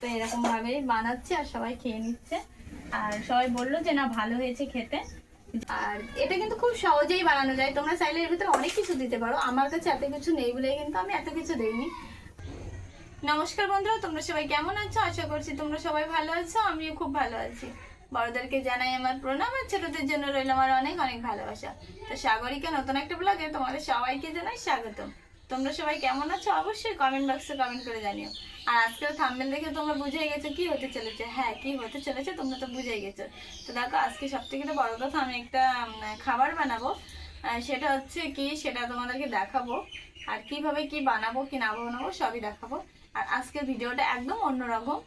তো এরকম ভাবেই বানাচ্ছি আর সবাই খেয়ে নিচ্ছে। আর সবাই বললো যে না ভালো হয়েছে খেতে। আর এটা কিন্তু খুব সহজেই বানানো যায়, তোমরা চাইলে এর ভিতরে অনেক কিছু দিতে পারো। আমার কাছে এত কিছু নেই বলে কিন্তু আমি এত কিছু দিইনি। নমস্কার বন্ধুরা, তোমরা সবাই কেমন আছো? আশা করছি তোমরা সবাই ভালো আছো, আমিও খুব ভালো আছি। বড়দেরকে জানাই আমার প্রণাম, আর ছোটদের জন্য রইল আমার অনেক অনেক ভালোবাসা। তো সাগরিকা নতুন একটা ব্লগে তোমাদের সবাইকে জানাই স্বাগতম। তোমরা সবাই কেমন আছো অবশ্যই কমেন্ট বক্সে কমেন্ট করে জানিও। আর আজকের থাম্বনেল দেখে তোমরা বুঝেই গেছো কি হতে চলেছে। হ্যাঁ, কি হতে চলেছে তোমরা তো বুঝেই গেছো। তো দেখো, আজকে সবথেকে বড় কথা, আমি একটা খাবার বানাবো। সেটা হচ্ছে কি, সেটা তোমাদেরকে দেখাবো। আর কিভাবে কি বানাবো কি না বানাবো সবই দেখাবো। আর আজকের ভিডিওটা একদম অন্যরকম,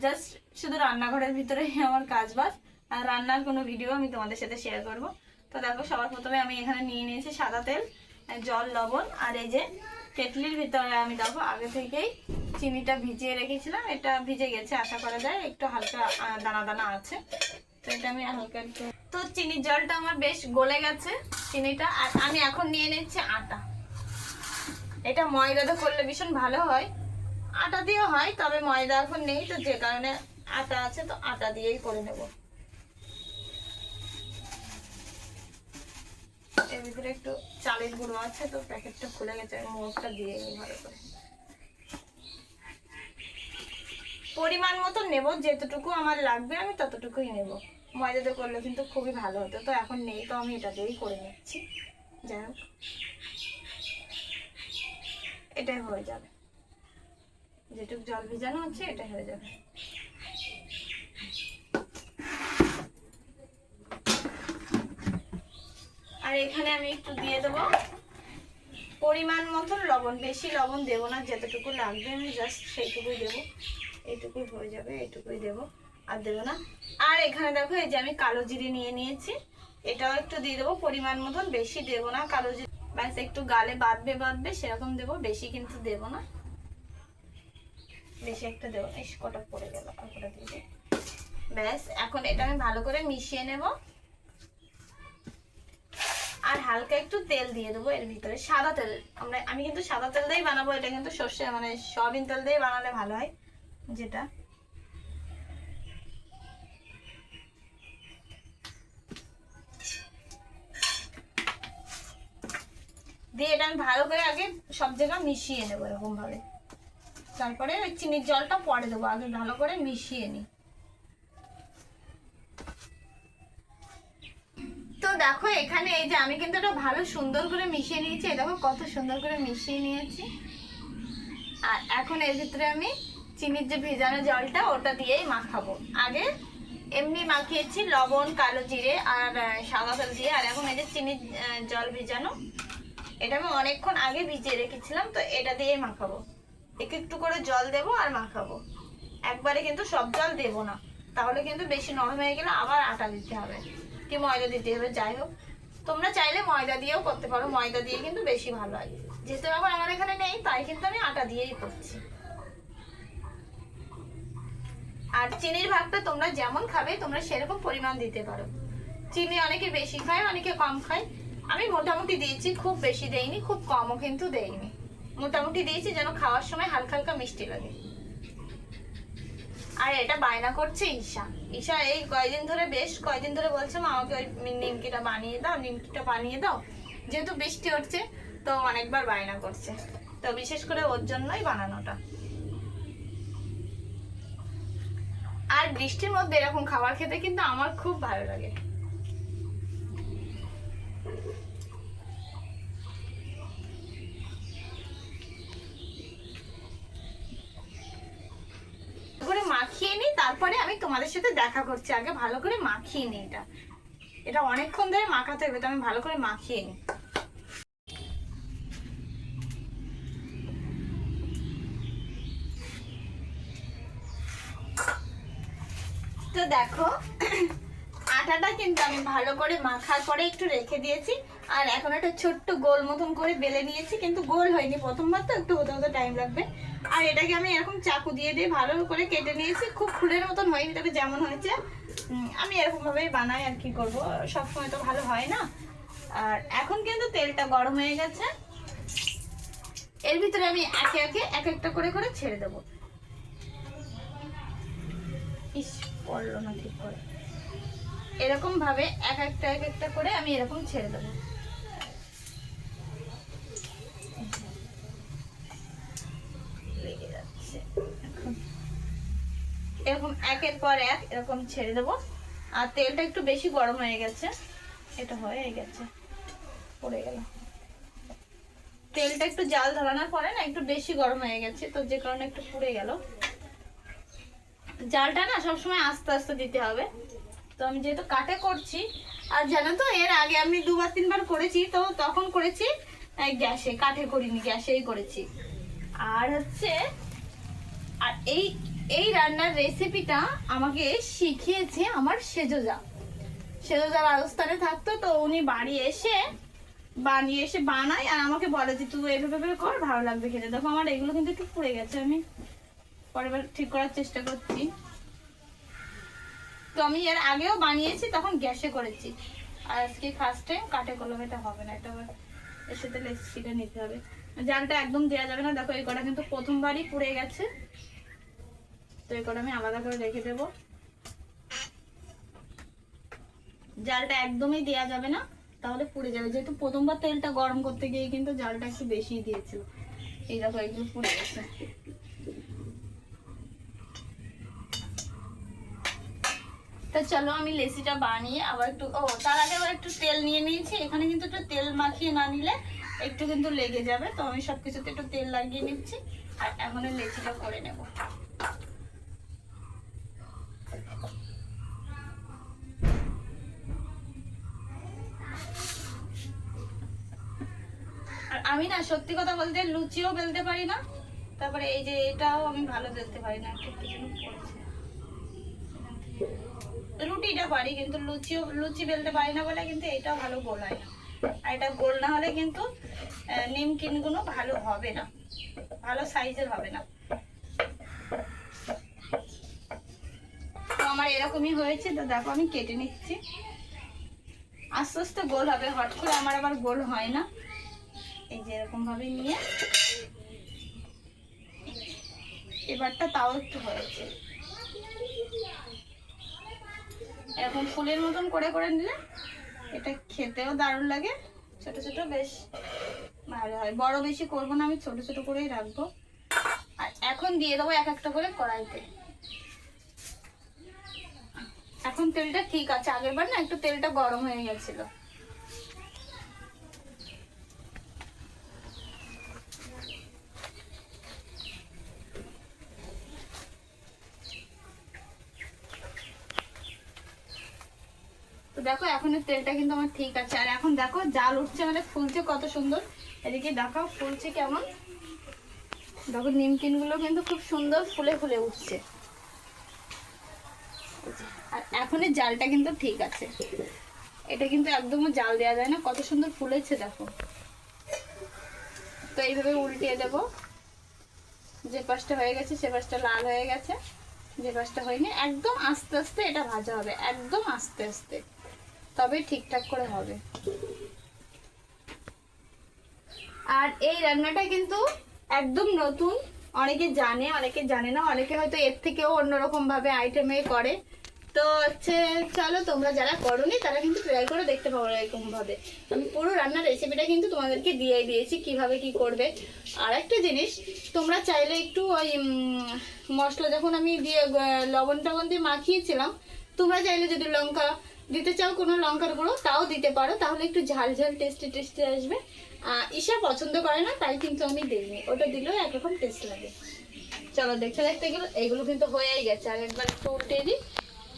জাস্ট শুধু রান্নাঘরের ভিতরে আমার কাজ বাজ, আর রান্নার কোনো ভিডিও আমি তোমাদের সাথে শেয়ার করব। তো দেখো, সবার প্রথমে আমি এখানে নিয়ে নিয়েছি সাদা তেল, জল, লবণ। আর এই যে কেটলির ভিতরে আমি দেখো আগে থেকেই চিনিটা ভিজিয়ে রেখেছিলাম। এটা ভিজে গেছে আশা করা যায়, একটু হালকা দানা দানা আছে। তো এটা আমি হালকা একটু, তো চিনির জলটা আমার বেশ গলে গেছে চিনিটা। আর আমি এখন নিয়ে নিচ্ছি আটা। এটা ময়দাতে করলে ভীষণ ভালো হয়, আটা দিয়েও হয়, তবে ময়দা এখন নেই, তো যে কারণে আটা আছে, তো আটা দিয়েই করে নেব। এর ভিতরে একটু চালের গুঁড়ো আছে, তো প্যাকেটটা খুলে গেছে, আমি মুখটা দিয়ে নিই ভালো করে। পরিমাণ মতো নেব, যেতটুকু আমার লাগবে আমি ততটুকুই নেব। ময়দাতে করলে কিন্তু খুবই ভালো হতো, তো এখন নেই, তো আমি এটা দিয়েই করে নিচ্ছি। যাই হোক, এটাই হয়ে যাবে, যেটুকু জল ভিজানো আছে এটাই হয়ে যাবে। আর এখানে আমি একটু দিয়ে দেবো পরিমাণ মতো লবণ। বেশি লবণ দেবো না, যতটুকু লাগবে আমি জাস্ট সেইটুকুই দেবো। এইটুকুই হয়ে যাবে, এইটুকুই দেবো, আর দেবো না। আর এখানে দেখো, এই যে আমি কালো জিরে নিয়ে নিয়েছি, এটাও একটু দিয়ে দেবো পরিমাণ মতন, বেশি দেবো না। কালো জিরে ব্যাস একটু গালে বাঁধবে বাঁধবে সেরকম দেবো, বেশি কিন্তু দেবো না। বেশি একটা দেবো, এই কটা পড়ে গেল, আর কটা দিয়ে দেবো। ব্যাস এখন এটা আমি ভালো করে মিশিয়ে নেব। আর হালকা একটু তেল দিয়ে দেবো এর ভিতরে, সাদা তেল। আমি কিন্তু সাদা তেল দিয়েই বানাবো, এটা কিন্তু সর্ষে মানে সয়াবিন তেল দিয়ে বানালে ভালো হয়। যেটা দিয়ে এটা আমি ভালো করে আগে সব জায়গায় মিশিয়ে নেবো এরকম ভাবে। তারপরে ওই চিনির জলটা পরে দেবো, আগে ভালো করে মিশিয়ে নিই। তো দেখো এখানে এই যে আমি কিন্তু এটা ভালো সুন্দর করে মিশিয়ে নিয়েছি, দেখো কত সুন্দর করে মিশিয়ে নিয়েছি। আর এখন এর ভিতরে আমি চিনির যে ভেজানো জলটা ওটা দিয়েই মাখাবো। আগে এমনি মাখিয়েছি লবণ, কালো জিরে আর সাদা তেল দিয়ে, আর এখন এই যে চিনির জল ভেজানো, এটা আমি অনেকক্ষণ আগে ভিজিয়ে রেখেছিলাম, তো এটা দিয়েই মাখাবো। একটু একটু করে জল দেবো আর মাখাবো, একবারে কিন্তু সব জল দেবো না, তাহলে কিন্তু বেশি নরম হয়ে গেলে আবার আটা দিতে হবে কি ময়দা দিতে হবে। যাই হোক, তোমরা চাইলে ময়দা দিয়েও করতে পারো, ময়দা দিয়ে কিন্তু বেশি ভালো হয়। যেহেতু এখন আমার এখানে নেই, তাই কিন্তু আমি আটা দিয়েই করছি। আর চিনির ভাগটা তোমরা যেমন খাবে তোমরা সেরকম পরিমাণ দিতে পারো। চিনি অনেকে বেশি খায়, অনেকে কম খায়। আমি মোটামুটি দিয়েছি, খুব বেশি দেইনি, খুব কমও কিন্তু দেইনি, মোটামুটি দিয়েছি, যেন খাওয়ার সময় হালকা হালকা মিষ্টি লাগে। আর এটা বায়না করছে ঈশা। ঈশা এই বেশ কয়দিন ধরে বলছে মা আমাকে ওই নিমকিটা বানিয়ে দাও, নিমকিটা বানিয়ে দাও। যেহেতু বৃষ্টি হচ্ছে, তো অনেকবার বায়না করছে, তো বিশেষ করে ওর জন্যই বানানোটা। আর বৃষ্টির মধ্যে এরকম খাবার খেতে কিন্তু আমার খুব ভালো লাগে। করে মাখিয়ে নিই, তারপরে আমি তোমাদের সাথে দেখা করছি। আগে ভালো করে মাখিয়ে নিই, এটা অনেকক্ষণ ধরে মাখাতে হবে, তো আমি ভালো করে মাখিয়ে নিই। তো দেখো আটাটা কিন্তু আমি ভালো করে মাখার পরে একটু রেখে দিয়েছি। আর এখন একটা ছোট্ট গোল মতন করে বেলে নিয়েছি, কিন্তু গোল হয়নি, প্রথমবার তো একটু হতে হতে টাইম লাগবে। আর এটাকে আমি এরকম চাকু দিয়ে দিয়ে ভালো করে কেটে নিয়েছি, খুব ফুলের মতন হয়নি, তবে যেমন হয়েছে আমি এরকম ভাবেই বানাই। আর কি করব, সবসময় তো ভালো হয় না। আর এখন কিন্তু তেলটা গরম হয়ে গেছে, এর ভিতরে আমি একে একে এক একটা করে করে ছেড়ে দেবো। ইস, পড়লো না ঠিক করে। এরকম ভাবে এক একটা করে আমি এরকম ছেড়ে দেবো। লেগে যাচ্ছে। এরকম একের পর এক এরকম ছেড়ে দেবো। আর তেলটা একটু বেশি গরম হয়ে গেছে, এটা হয়ে গেছে, পড়ে গেল। তেলটা একটু জাল ধরানোর পরে না একটু বেশি গরম হয়ে গেছে, তো যে কারণে একটু পুড়ে গেল। জালটা না সবসময় আস্তে আস্তে দিতে হবে। তো আমি যেহেতু কাটে করছি, আর জানো তো এর আগে আমি 2-3 বার করেছি, তো তখন করেছি গ্যাসে, কাঠে করিনি, গ্যাসেই করেছি। আর হচ্ছে আর এই এই রান্নার রেসিপিটা আমাকে শিখিয়েছে আমার সেজোজা। সেজোজা রাজস্থানে থাকতো, তো উনি বাড়ি এসে বানায় আর আমাকে বলে যে তুই এভাবে কর, ভালো লাগবে খেতে। দেখো আমার এগুলো কিন্তু একটু পুড়ে গেছে, আমি পরের বার ঠিক করার চেষ্টা করছি। তো আমি এর আগেও বানিয়েছি, তখন গ্যাসে করেছি। আর আজকে ফার্স্ট টাইম কাটে করলাম, এটা হবে না, এটা এর সাথে রেসিপিটা নিতে হবে। জালটা একদম দেওয়া যাবে না। দেখো এই কটা কিন্তু প্রথমবারই পুড়ে গেছে, তো এই কটা আমি আলাদা করে রেখে দেবো। জালটা একদমই দেওয়া যাবে না, তাহলে পুড়ে যাবে। যেহেতু প্রথমবার তেলটা গরম করতে গিয়ে কিন্তু জালটা একটু বেশি দিয়েছিল। এই দেখো এগুলো পুড়ে গেছে। তো চলো আমি লেচিটা বানিয়ে আবার একটু, তার আগে আবার একটু তেল নিয়ে নিয়েছি। এখানে কিন্তু একটু তেল মাখিয়ে না নিলে একটু কিন্তু লেগে যাবে, তো আমি সবকিছুতে একটু তেল লাগিয়ে নিচ্ছি। আর এখন লেচিটা করে নেব। আর আমি না সত্যি কথা বলতে লুচিও বেলতে পারি না, তারপরে এই যে এটাও আমি ভালো বেলতে পারি না। রুটিটা পারি, কিন্তু লুচি বেলতে পারি না বলে কিন্তু এটাও ভালো গোল হয় না। আর এটা গোল না হলে কিন্তু নিমকিনগুলো ভালো হবে না, ভালো সাইজের হবে না। তো আমার এরকমই হয়েছে, তো দেখো আমি কেটে নিচ্ছি। আস্তে আস্তে গোল হবে, হট করে আমার আবার গোল হয় না। এই যে এরকম ভাবে নিয়ে এবারটা তাও একটু হয়েছে। এরকম ফুলের মতন করে করে নিলে এটা খেতেও দারুণ লাগে। ছোট ছোট বেশ ভালো হয়। বড় বেশি করবো না, আমি ছোট ছোট করেই রাখবো। আর এখন দিয়ে দেবো এক একটা করে কড়াইতে। এখন তেলটা ঠিক আছে, আগের বার না একটু তেলটা গরম হয়ে গেছিল। তো দেখো এখন তেলটা কিন্তু আমার ঠিক আছে। আর এখন দেখো জাল উঠছে, মানে ফুলছে কত সুন্দর। এদিকে দেখাও ফুলছে কেমন। দেখো নিমকিন গুলো কিন্তু খুব সুন্দর ফুলে ফুলে উঠছে। আর এখন জালটা কিন্তু ঠিক আছে, এটা কিন্তু একদমই জাল দেওয়া যায় না। কত সুন্দর ফুলেছে দেখো। তো এইভাবে উল্টিয়ে দেবো। যে পাশটা হয়ে গেছে সে পাশটা লাল হয়ে গেছে, যে পাশটা হয়নি একদম আস্তে আস্তে এটা ভাজা হবে, একদম আস্তে আস্তে, তবে ঠিকঠাক করে হবে। আর এই রান্নাটা কিন্তু একদম নতুন, অনেকে জানে অনেকে জানে না, অনেকে হয়তো এর থেকেও অন্যরকম ভাবে আইটেমে করে। তো হচ্ছে চলো তোমরা যারা করোনি তারা কিন্তু ট্রাই করে দেখতে পাবো এরকম ভাবে। আমি পুরো রান্নার রেসিপিটা কিন্তু তোমাদেরকে দিয়ে দিয়েছি কিভাবে কি করবে। আর একটা জিনিস, তোমরা চাইলে একটু ওই মশলা যখন আমি দিয়ে লবণ টবণ দিয়ে মাখিয়েছিলাম, তোমরা চাইলে যদি লঙ্কা দিতে চাও কোনো লঙ্কার গুঁড়ো তাও দিতে পারো, তাহলে একটু ঝাল ঝাল টেস্টি টেস্টি আসবে। ঈশা পছন্দ করে না তাই কিন্তু আমি দিইনি, ওটা দিলেও একরকম টেস্ট লাগে। চলো দেখতে দেখতে গেলো এইগুলো কিন্তু হয়েই গেছে। আর একবার একটু উল্টে দিই,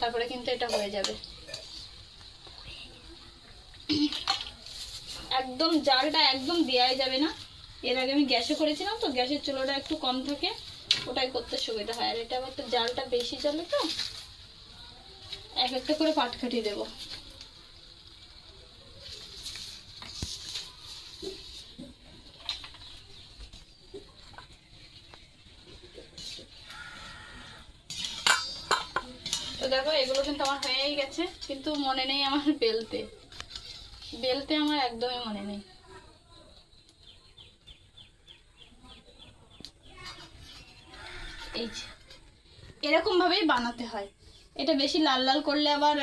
তারপরে কিন্তু এটা হয়ে যাবে। একদম জালটা একদম দেওয়াই যাবে না। এর আগে আমি গ্যাসে করেছিলাম, তো গ্যাসের চুলোটা একটু কম থাকে, ওটাই করতে সুবিধা হয়। আর এটা আবার তো জালটা বেশি চলে, তো এক একটা করে পাটকাঠি দেবো। তো দেখো এগুলো কিন্তু আমার হয়েই গেছে, কিন্তু মনে নেই আমার বেলতে বেলতে আমার একদমই মনে নেই। এই এরকম ভাবেই বানাতে হয়। এটা বেশি লাল লাল করলে আবার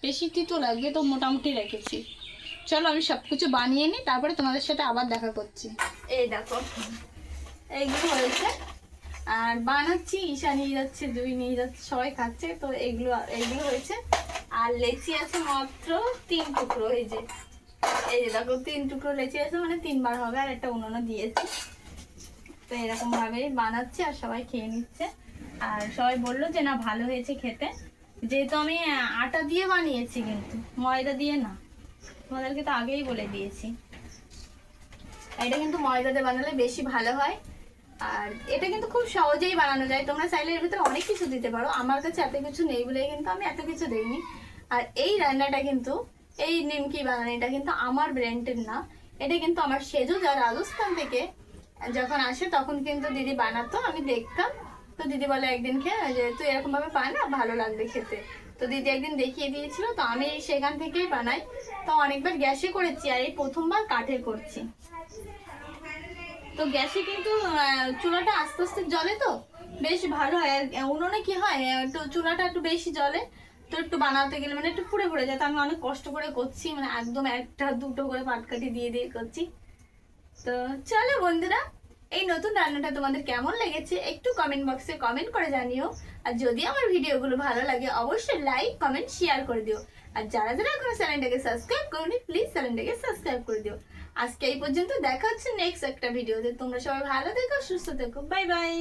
বেশি তিতো লাগবে, তো মোটামুটি রেখেছি। চলো আমি সব কিছু বানিয়ে নিই, তারপরে তোমাদের সাথে আবার দেখা করছি। এই দেখো এইগুলো হয়েছে, আর বানাচ্ছি, ঈশা নিয়ে যাচ্ছে, জুই নিয়ে যাচ্ছে, সবাই খাচ্ছে। তো এইগুলো হয়েছে। আর লেচি আছে মাত্র 3 টুকরো। এই যে দেখো 3 টুকরো লেচি আছে, মানে 3বার হবে। আর একটা উনুনে দিয়েছি। তো এরকম ভাবেই বানাচ্ছি আর সবাই খেয়ে নিচ্ছে। আর সবাই বললো যে না ভালো হয়েছে খেতে, যেহেতু আমি আটা দিয়ে বানিয়েছি, কিন্তু ময়দা দিয়ে না। তোমাদেরকে তো আগেই বলে দিয়েছি, এটা কিন্তু ময়দা দিয়ে বানালে বেশি ভালো হয়। আর এটা কিন্তু খুব সহজেই বানানো যায়, তোমরা চাইলে এর ভিতরে অনেক কিছু দিতে পারো। আমার কাছে এত কিছু নেই বলে কিন্তু আমি এত কিছু দেইনি। আর এই রান্নাটা কিন্তু, এই নিমকি বানানোটা কিন্তু আমার ব্র্যান্ডের না, এটা কিন্তু আমার সেজু, যা রাজস্থান থেকে যখন আসে তখন কিন্তু দিদি বানাতো, আমি দেখতাম। তো দিদি বলে একদিন খেয়ে যে তুই এরকম ভাবে বানা, ভালো লাগবে খেতে। তো দিদি একদিন দেখিয়ে দিয়েছিল, তো আমি সেখান থেকেই বানাই। তো অনেকবার গ্যাসে করেছি, আর এই প্রথমবার কাঠে করছি। তো গ্যাসে কিন্তু চুলাটা আস্তে আস্তে জ্বলে, তো বেশ ভালো হয়। আর উনুনে কি হয়, একটু চুলাটা একটু বেশি জ্বলে, তো একটু বানাতে গেলে মানে একটু পুড়ে পুড়ে যায়। তো আমি অনেক কষ্ট করে করছি, মানে একদম একটা দুটো করে পাটকাঠি দিয়ে দিয়ে করছি। তো চলো বন্ধুরা, এই নতুন রান্নাটা তোমাদের কেমন লেগেছে একটু কমেন্ট বক্সে কমেন্ট করে জানিও। আর যদি আমার ভিডিওগুলো ভালো লাগে অবশ্যই লাইক কমেন্ট শেয়ার করে দিও। আর যারা যারা এখনো চ্যানেলটাকে সাবস্ক্রাইব করোনি প্লিজ চ্যানেলটাকে সাবস্ক্রাইব করে দিও। আজকে এই পর্যন্ত, দেখা হচ্ছে নেক্সট একটা ভিডিওতে। তোমরা সবাই ভালো থেকো, সুস্থ থেকো, বাই বাই।